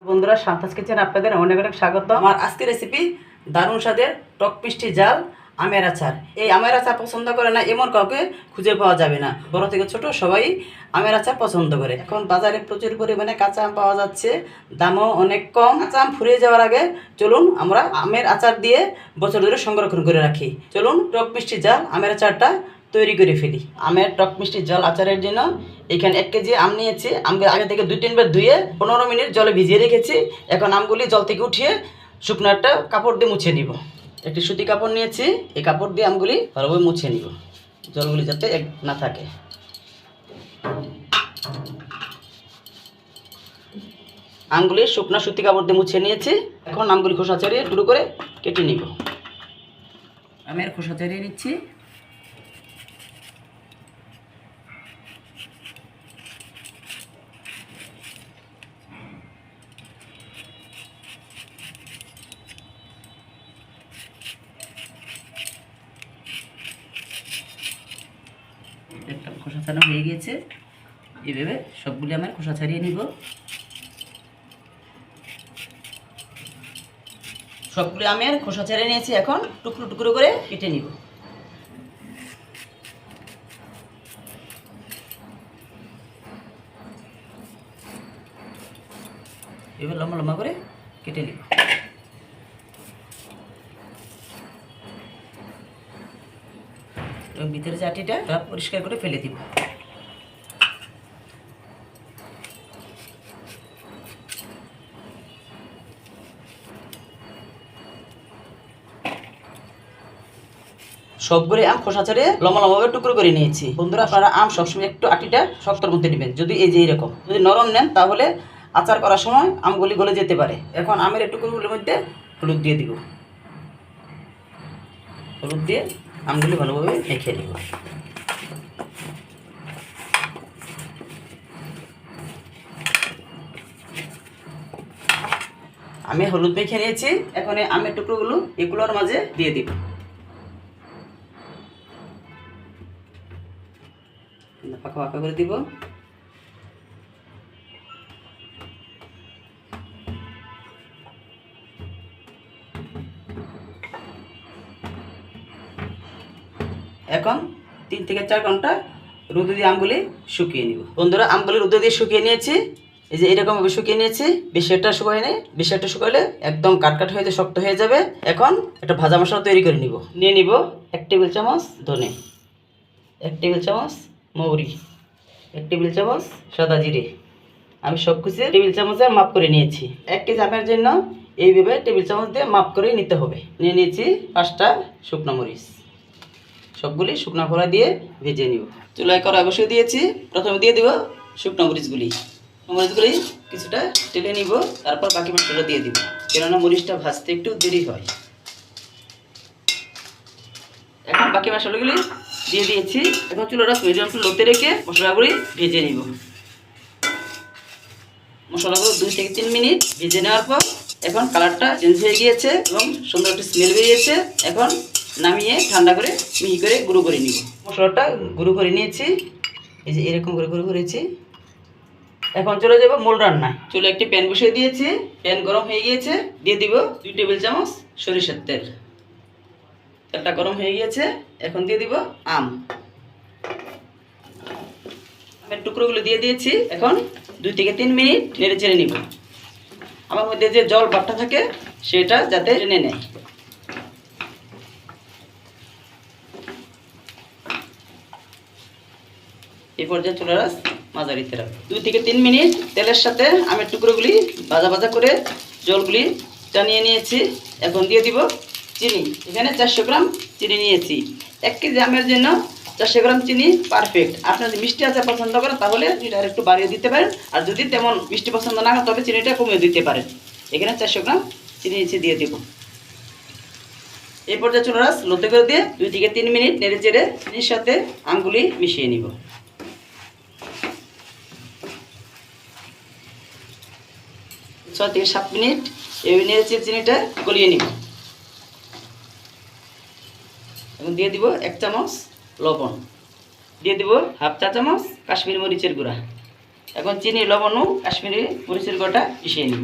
বন্ধুরা, সান্তাস কিচেন আপনাদের অনেক অনেক স্বাগত। আমার আজকের রেসিপি দারুণ স্বাদের টক মিষ্টি জাল আমের আচার। এই আমের আচার পছন্দ করে না এমন কাউকে খুঁজে পাওয়া যাবে না। বড় থেকে ছোট সবাই আমের আচার পছন্দ করে। এখন বাজারে প্রচুর পরিমাণে কাঁচা আম পাওয়া যাচ্ছে, দামও অনেক কম। কাঁচা আম ফুরিয়ে যাওয়ার আগে চলুন আমরা আমের আচার দিয়ে বছর ধরে সংরক্ষণ করে রাখি। চলুন টক মিষ্টি জাল আমের আচারটা তৈরি করে ফেলি। আমের টক মিষ্টি জল আচারের জন্য এখানে 1 কেজি আম নিয়েছি। আমকে আগে থেকে 2-3 বার ধুয়ে 15 মিনিট জলে ভিজিয়ে রেখেছি। এখন আমগুলি জল থেকে উঠিয়ে শুকনো একটা কাপড় দিয়ে মুছে নিব। একটি সুতি কাপড় নিয়েছি, এই কাপড় দিয়ে আমগুলি ভালোভাবে মুছে নিব, জলগুলি যাতে না থাকে। আমগুলি শুকনো সুতি কাপড় দিয়ে মুছে নিয়েছি। এখন আমগুলি খোসা ছাড়িয়ে টুকরো করে কেটে নিব। আমের খোসা ছাড়িয়ে নিচ্ছি। একটা খোসা ছাড়ানো হয়ে গিয়েছে। এভাবে সবগুলি আমার খোসা ছাড়িয়ে নিব। সবগুলি আমের খোসা ছাড়িয়ে নিয়েছি। এখন টুকরো টুকরো করে কেটে নিব। এবার লম্বা লম্বা করে কেটে নিব। এবং ভিতরে চাটিটা পরিষ্কার করে ফেলে দিব। সবগুলি আম খোসা ছাড়িয়ে লম্বা লম্বাভাবে টুকরো করে নিয়েছি। বন্ধুরা, আপনারা আম সবসময় একটু আটিটা শক্তর মধ্যে নেবেন। যদি এই যে এইরকম যদি নরম নেন তাহলে আচার করার সময় আমগুলি গলে যেতে পারে। এখন আমের এই টুকরোগুলির মধ্যে হলুদ দিয়ে দিব। হলুদ দিয়ে আমগুলি ভালোভাবে মেখে দিব। আমি হলুদ মেখে নিয়েছি। এখন এই আমের টুকরোগুলো এগুলোর মাঝে দিয়ে দিব। ফাঁকা ফাঁকা করে দিব। এখন 3 থেকে 4 ঘন্টা রোদে দিয়ে আমগুলি শুকিয়ে নিব। বন্ধুরা, আমগুলি রোদে দিয়ে শুকিয়ে নিয়েছি। এই যে এরকমভাবে শুকিয়ে নিয়েছি। বেশি একটা শুকায় নেই। বেশি একটা শুকালে একদম কাটকাট হয়ে যায়, শক্ত হয়ে যাবে। এখন একটা ভাজা মশলা তৈরি করে নিব। নিয়ে নিব 1 টেবিল চামচ ধনে, 1 টেবিল চামচ মৌরি, 1 টেবিল চামচ সাদা জিরে। আমি সব কিছু টেবিল চামচে মাপ করে নিয়েছি। 1 কেজি আমের জন্য এইভাবে টেবিল চামচ দিয়ে মাপ করে নিতে হবে। নিয়ে নিয়েছি 5টা শুকনো মরিচ। সবগুলি শুকনো খোলা দিয়ে ভেজে নিব। চুলায় কড়াই বসিয়ে দিয়েছি। প্রথমে দিয়ে দিব শুকনো মরিচগুলি। মরিচগুলি কিছুটা টেলে নিব, তারপর বাকি মশলাটা দিয়ে দিব, কেননা মরিচটা ভাজতে একটু দেরি হয়। এখন বাকি মশলাগুলি দিয়ে দিয়েছি। এখন চুলাটা মিডিয়াম টু লোতে রেখে মশলাগুলি ভেজে নিব। মশলাগুলো 2 থেকে 3 মিনিট ভেজে নেওয়ার পর এখন কালারটা চেঞ্জ হয়ে গিয়েছে এবং সুন্দর একটা স্মেল বেরিয়েছে। এখন নামিয়ে ঠান্ডা করে মিহি করে গুঁড়ো করে নিব। মশলাটা গুঁড়ো করে নিয়েছি। এই যে এরকম করে গুঁড়ো করেছি। এখন চলে যাব মূল রান্নায়। চুলে একটি প্যান বসিয়ে দিয়েছি। প্যান গরম হয়ে গিয়েছে। দিয়ে দিব 2 টেবিল চামচ সরিষার তেল। তেলটা গরম হয়ে গিয়েছে। এখন দিয়ে দিব আমের টুকরোগুলো দিয়ে দিয়েছি। এখন 2 থেকে 3 মিনিট নেড়ে চেড়ে নিব। আমার মধ্যে যে জল ভাবটা থাকে সেটা যাতে টেনে নেয়। এই পর্যায়ে চুলার আঁচ মাঝারিতে রাখবো। 2 থেকে 3 মিনিট তেলের সাথে আমের টুকরোগুলি ভাজা ভাজা করে জলগুলি টানিয়ে নিয়েছি। এখন দিয়ে দিব চিনি। এখানে 400 গ্রাম চিনি নিয়েছি। 1 কেজি আমের জন্য 400 গ্রাম চিনি পারফেক্ট। আপনার যদি মিষ্টি আচার পছন্দ করেন তাহলে চিনিটা একটু বাড়িয়ে দিতে পারেন, আর যদি তেমন মিষ্টি পছন্দ না করেন তবে চিনিটা কমিয়ে দিতে পারেন। এখানে 400 গ্রাম চিনি নিচে দিয়ে দিব। এই পর্যায়ে চুলার আঁচ লোতে করে দিয়ে 2 থেকে 3 মিনিট নেড়ে চেড়ে চিনির সাথে আমগুলি মিশিয়ে নিব। 6 থেকে 7 মিনিট এই নেড়ে চেড়ে চিনিটা গলিয়ে নিব। এখন দিয়ে দিব 1 চামচ লবণ, দিয়ে দিব হাফ চা চামচ কাশ্মীরি মরিচের গুঁড়া। এখন চিনি, লবণ ও কাশ্মীরি মরিচের গুঁড়াটা মিশিয়ে নিব।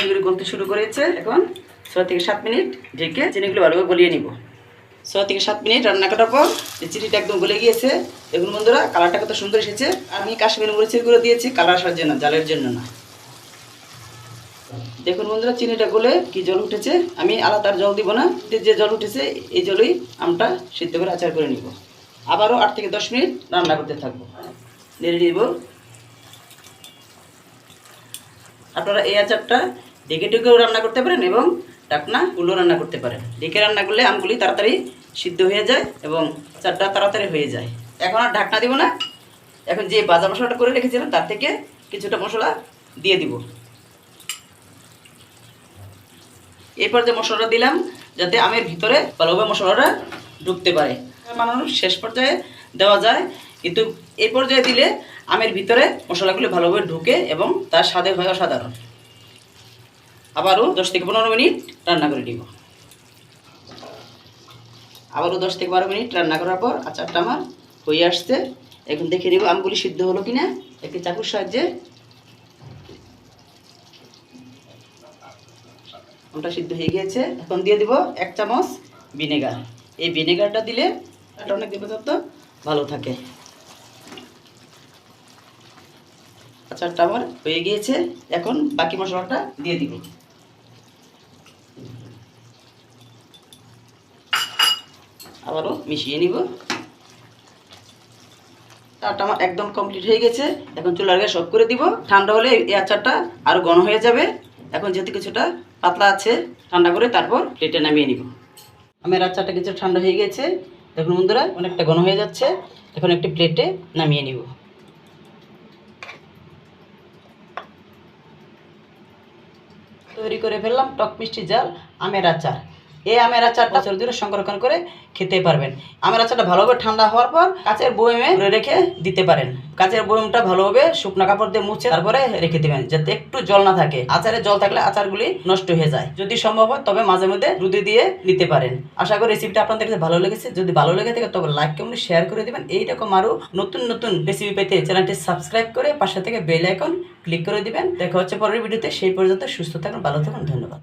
চিনিগুলি গলতে শুরু করেছে। এখন 6 থেকে 7 মিনিট ঢেকে চিনিগুলো ভালোভাবে গলিয়ে নিব। 6 থেকে 7 মিনিট রান্না করার পর চিনিটা একদম গলে গিয়েছে। দেখুন বন্ধুরা, কালারটা কত সুন্দর এসেছে। আমি কাশ্মীরি মরিচের গুঁড়ো দিয়েছি কালার আসার জন্য, জালের জন্য না। দেখুন বন্ধুরা, চিনিটা গলে কি জল উঠেছে। আমি আলাদা জল দিব না, যে জল উঠেছে এই জলই আমটা সিদ্ধ করে আচার করে নিব। আবারও 8 থেকে 10 মিনিট রান্না করতে থাকবো। নেড়ে দিব। আপনারা এই আচারটা ঢেকে ঢেকেও রান্না করতে পারেন এবং ঢাকনা খুলেও রান্না করতে পারেন। ঢেকে রান্না করলে আমগুলি তাড়াতাড়ি সিদ্ধ হয়ে যায় এবং আচারটা তাড়াতাড়ি হয়ে যায়। এখন আর ঢাকনা দিব না। এখন যে ভাজা মশলাটা করে রেখেছিলাম তার থেকে কিছুটা মশলা দিয়ে দিব। এরপর যে মশলাটা দিলাম যাতে আমের ভিতরে ভালোভাবে মশলাটা ঢুকতে পারে। বানানোর শেষ পর্যায়ে দেওয়া যায়, কিন্তু এই পর্যায়ে দিলে আমের ভিতরে মশলাগুলো ভালোভাবে ঢুকে এবং তার স্বাদে হয় অসাধারণ। আবারও 10 থেকে 15 মিনিট রান্না করে দিব। আবারও 10 থেকে 12 মিনিট রান্না করার পর আচারটা আমার হয়ে আসছে। এখন দেখে নিব আমগুলি সিদ্ধ হলো কিনা একটি চাকুর সাহায্যে। আমটা সিদ্ধ হয়ে গিয়েছে। এখন দিয়ে দিব 1 চামচ ভিনেগার। এই ভিনেগারটা দিলে এটা অনেক দিন পর্যন্ত ভালো থাকে। আচারটা আমার হয়ে গিয়েছে। এখন বাকি মশলাটা দিয়ে দিব। আবারও মিশিয়ে নিব। আচারটা আমার একদম কমপ্লিট হয়ে গেছে। এখন চুলার গ্যাস অফ করে দিব। ঠান্ডা হলে এই আচারটা আরও ঘন হয়ে যাবে। এখন যেহেতু কিছুটা পাতলা আছে, ঠান্ডা করে তারপর প্লেটে নামিয়ে নিব। আমের আচারটা কিছু ঠান্ডা হয়ে গেছে। দেখুন বন্ধুরা, অনেকটা ঘন হয়ে যাচ্ছে। এখন একটি প্লেটে নামিয়ে নিব। তৈরি করে ফেললাম টক মিষ্টি ঝাল আমের আচার। এই আমের আচারটা বছর ধরে সংরক্ষণ করে খেতে পারবেন। আমের আচারটা ভালোভাবে ঠান্ডা হওয়ার পর কাচের বয়মে রেখে দিতে পারেন। কাচের বয়মটা ভালোভাবে শুকনো কাপড় দিয়ে মুছে তারপরে রেখে দেবেন, যাতে একটু জল না থাকে। আচারে জল থাকলে আচারগুলি নষ্ট হয়ে যায়। যদি সম্ভব হয় তবে মাঝে মধ্যে রুদে দিয়ে নিতে পারেন। আশা করি রেসিপিটা আপনাদের কাছে ভালো লেগেছে। যদি ভালো লেগে থাকে তবে লাইক কমেন্ট শেয়ার করে দেবেন। এইরকম আরও নতুন নতুন রেসিপি পেতে চ্যানেলটি সাবস্ক্রাইব করে পাশে থেকে বেল আইকন ক্লিক করে দিবেন। দেখা হচ্ছে পরের ভিডিওতে। সেই পর্যন্ত সুস্থ থাকুন, ভালো থাকুন, ধন্যবাদ।